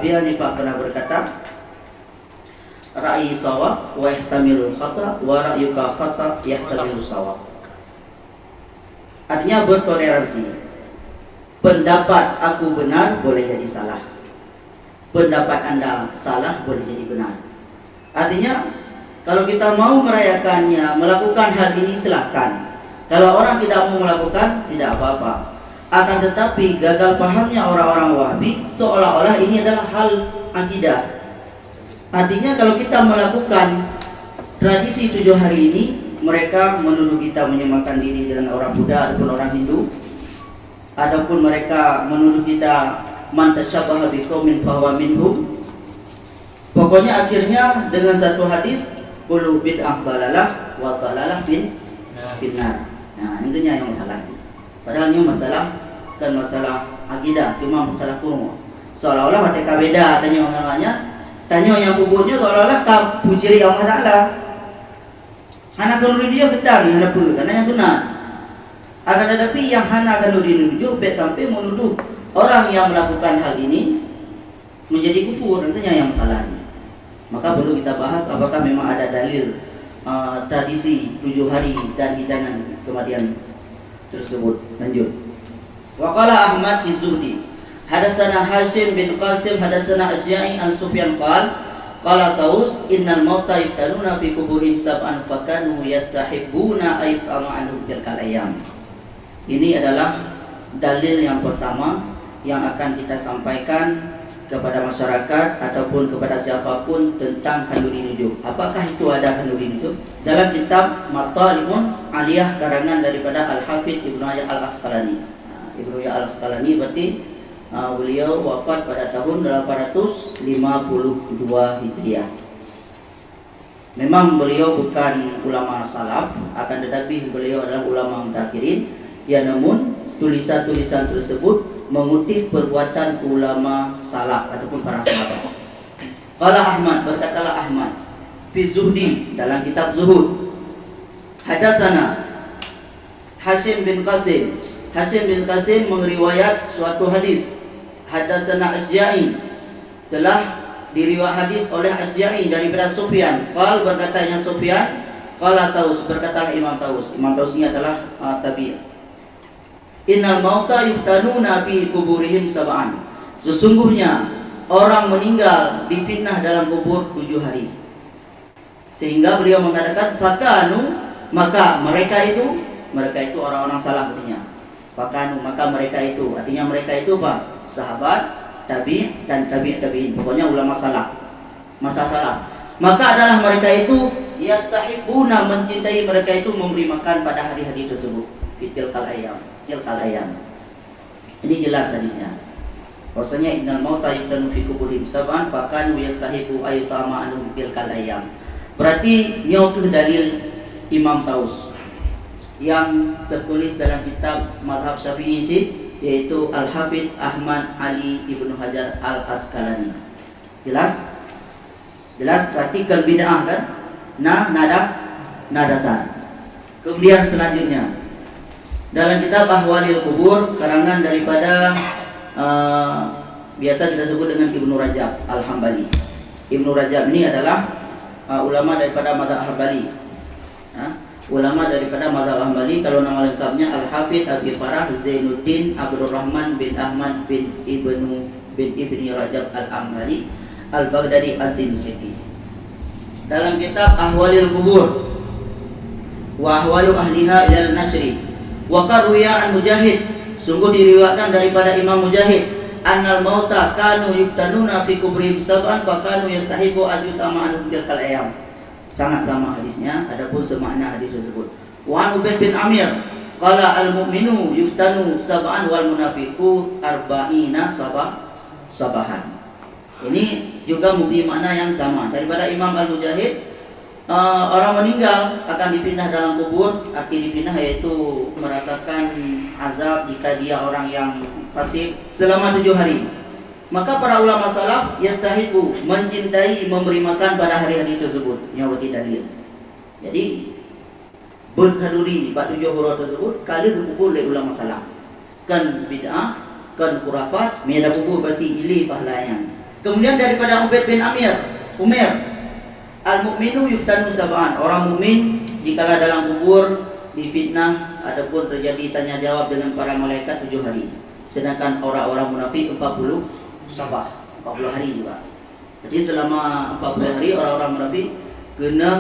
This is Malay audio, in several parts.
Abi Hanifah pernah berkata, ra'yi sawab wa yahtamilul khata wa ra'yuka khata yahtamilul sawab. Artinya bertoleransi. Pendapat aku benar boleh jadi salah, pendapat anda salah boleh jadi benar. Artinya kalau kita mau merayakannya, melakukan hal ini silahkan. Kalau orang tidak mau melakukan, tidak apa-apa. Akan tetapi gagal pahamnya orang-orang Wahabi seolah-olah ini adalah hal akidah. Artinya kalau kita melakukan tradisi 7 hari ini, mereka menuduh kita menyamakan diri dengan orang Buddha ataupun orang Hindu. Adapun mereka menuduh kita man tashabbaha biqaumin fahuwa minhum. Pokoknya akhirnya dengan satu hadis, kullu bid'ah dalalah wa dalalah finnar. Nah, intinya yang salah. Padahal ini masalah kan masalah akidah, cuma masalah furu'. Seolah-olah mereka beda tanya orang-orangnya. Tanya yang pupuknya seolah-olah kau puji Allah Ta'ala. Hana kanuri dia kedang yang apa? Karena yang tunat. Akan tetapi yang hana kanuri nuju sampai menuduh orang yang melakukan hal ini menjadi kufur, nantinya yang salah. Maka perlu kita bahas apakah memang ada dalil tradisi 7 hari dan hidangan kematian tersebut. Lanjut. Wa qala Ahmad fi Zuhdi, hadatsana Hashim bin Qasim hadatsana Asya'i an Sufyan qala Taus innal mauta yaftanuna fi kuburihim sab'an fakanu yastahibbuna aytama anhum tilkal ayyam. Ini adalah dalil yang pertama yang akan kita sampaikan kepada masyarakat ataupun kepada siapapun tentang kanuri nujum. Apakah itu ada kanuri nujum? Dalam kitab Matalibun Aliyah karangan daripada Al-Hafidh Ibnu Hajar Al-Asqalani. Ibnu Hajar Al-Asqalani berarti beliau wafat pada tahun 852 Hijriah. Memang beliau bukan ulama salaf, akan tetapi beliau adalah ulama mutakhirin. Ya, namun tulisan-tulisan tersebut mengutip perbuatan ulama salaf ataupun para sahabat. Qala Ahmad, berkatalah Ahmad fi Zuhdi, dalam kitab Zuhud, hadatsana Hashim bin Qasim. Hashim bin Qasim meriwayat suatu hadis. Hadatsana Asja'i, telah diriwayat hadis oleh Asja'i daripada Sufyan. Qal, berkatanya Sufyan, qala Taus, berkatalah Imam Taus. Imam Taus ini adalah tabi'in. Innal mauta yuftanuna fi kuburihim sab'an. Sesungguhnya orang meninggal difitnah dalam kubur 7 hari. Sehingga beliau mengatakan fakanu, maka mereka itu orang-orang salah artinya. Fakanu, maka mereka itu, artinya mereka itu apa? Sahabat, tabi' dan tabi'in. Pokoknya ulama salah, masa salah. Maka adalah mereka itu yastahibuna, mencintai mereka itu memberi makan pada hari-hari tersebut. Tilkal ayyam. Ini jelas hadisnya. Bahwasanya innal mauta yuftanu fi kuburihim sab'an fakanu yastahibu ayutama anhum tilkal ayyam. Berarti nyautuh dalil Imam Taus yang tertulis dalam kitab Madhab Syafi'i, yaitu Al-Hafidh Ahmad Ali Ibnu Hajar Al-Asqalani. Jelas? Berarti kal bid'ah kan? Nadasan. Kemudian selanjutnya dalam kitab Ahwalil Kubur karangan daripada biasa kita sebut dengan Ibnu Rajab Al-Hambali. Ibnu Rajab ini adalah ulama daripada mazhab Hambali. Ulama daripada mazhab Hambali, kalau nama lengkapnya Al-Hafidh Abi Farah Zainuddin Abdurrahman bin Ahmad bin Ibni Rajab Al-Hambali Al-Baghdadi Al-Dimsyqi. Dalam kitab Ahwalil Kubur wa Ahwalu Ahliha ilal Nashri, wa qarwiya an Mujahid, sungguh diriwayatkan daripada Imam Mujahid, annal mauta kanu yuftanuna fi kubrihim sab'an fa kanu yastahibu ajutama an tilkal ayyam. Sangat sama hadisnya, adapun semakna hadis tersebut. Wa an Ubayd bin Amir qala al mu'minu yuftanu sab'an wal munafiqu arba'ina sabahan. Ini juga memberi makna yang sama daripada Imam Al-Mujahid. Orang meninggal akan dipindah dalam kubur. Arti dipindah yaitu merasakan azab jika dia orang yang fasik selama 7 hari. Maka para ulama salaf yastahibu, mencintai memberi makan pada hari-hari tersebut. Nyawati dalil. Jadi berkaduri pada 7 hari tersebut kali berkubur oleh ulama salaf. Kan bid'ah, kan khurafat, miada kubur berarti ili pahalanya. Kemudian daripada Ubaid bin Umair, al-mu'minu yuftanu sab'an. Orang mukmin dikala dalam kubur difitnah ataupun terjadi tanya jawab dengan para malaikat 7 hari. Sedangkan orang-orang munafik 40 hari juga. Jadi selama 40 hari orang-orang munafik kena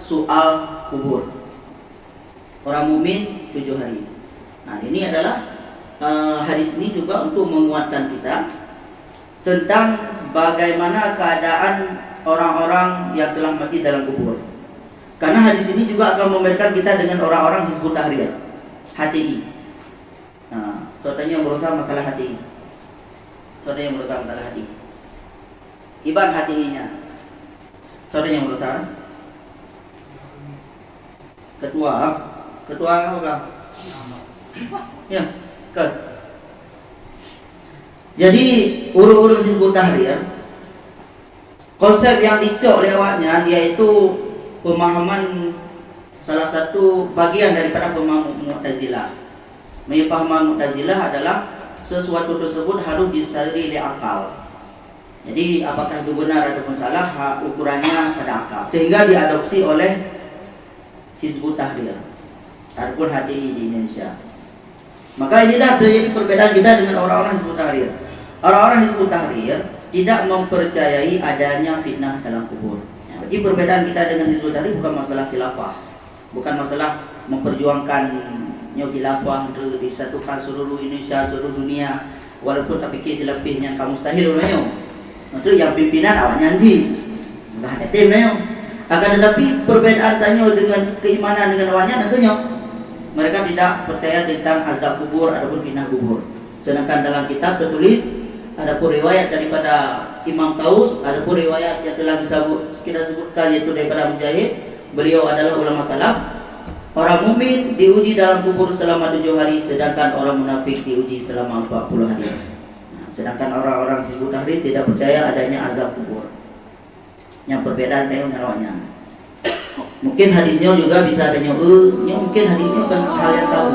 soal kubur. Orang mukmin 7 hari. Nah, ini adalah hadis ini juga untuk menguatkan kita tentang bagaimana keadaan orang-orang yang telah mati dalam kubur. Karena hadis ini juga akan membedakan kita dengan orang-orang Hizbut Tahrir, HTI. Nah, saudara yang berusaha masalah HTI. Saudara yang berusaha masalah HTI. Iban HTI-nya. Saudara yang berusaha. Ketua apa? Ya, kan. Jadi urut-urut Hizbut Tahrir, konsep yang dicok lewatnya dia itu pemahaman salah satu bagian daripada pemahaman Mu'tazilah. Pemahaman Mu'tazilah adalah sesuatu tersebut harus disadari oleh akal. Jadi apakah itu benar ataupun salah, ukurannya pada akal. Sehingga diadopsi oleh Hizbut Tahrir ataupun HTI di Indonesia. Maka inilah terjadi perbedaan kita dengan orang-orang Hizbut Tahrir. Orang-orang Hizbut Tahrir tidak mempercayai adanya fitnah dalam kubur. Jadi perbedaan kita dengan Hizbut Tahrir bukan masalah khilafah, bukan masalah memperjuangkan khilafah untuk disatukan seluruh Indonesia, seluruh dunia. Walaupun tak fikir selebihnya kamu mustahil orang. Maksud yang pimpinan awak nyanyi, enggak ada tim orang. Akan tetapi perbedaan tanya dengan keimanan dengan awaknya nantinya. Mereka tidak percaya tentang azab kubur ataupun fitnah kubur. Sedangkan dalam kitab tertulis ada pun riwayat daripada Imam Taus, ada pun riwayat yang telah kita sebutkan yaitu daripada Mujahid. Beliau adalah ulama salaf. Orang mukmin diuji dalam kubur selama 7 hari, sedangkan orang munafik diuji selama 40 hari. Sedangkan orang-orang Hizbut Tahrir tidak percaya adanya azab kubur. Yang perbedaan dengan awaknya. Mungkin hadisnya juga bisa adanya mungkin hadisnya bukan hal yang tahu.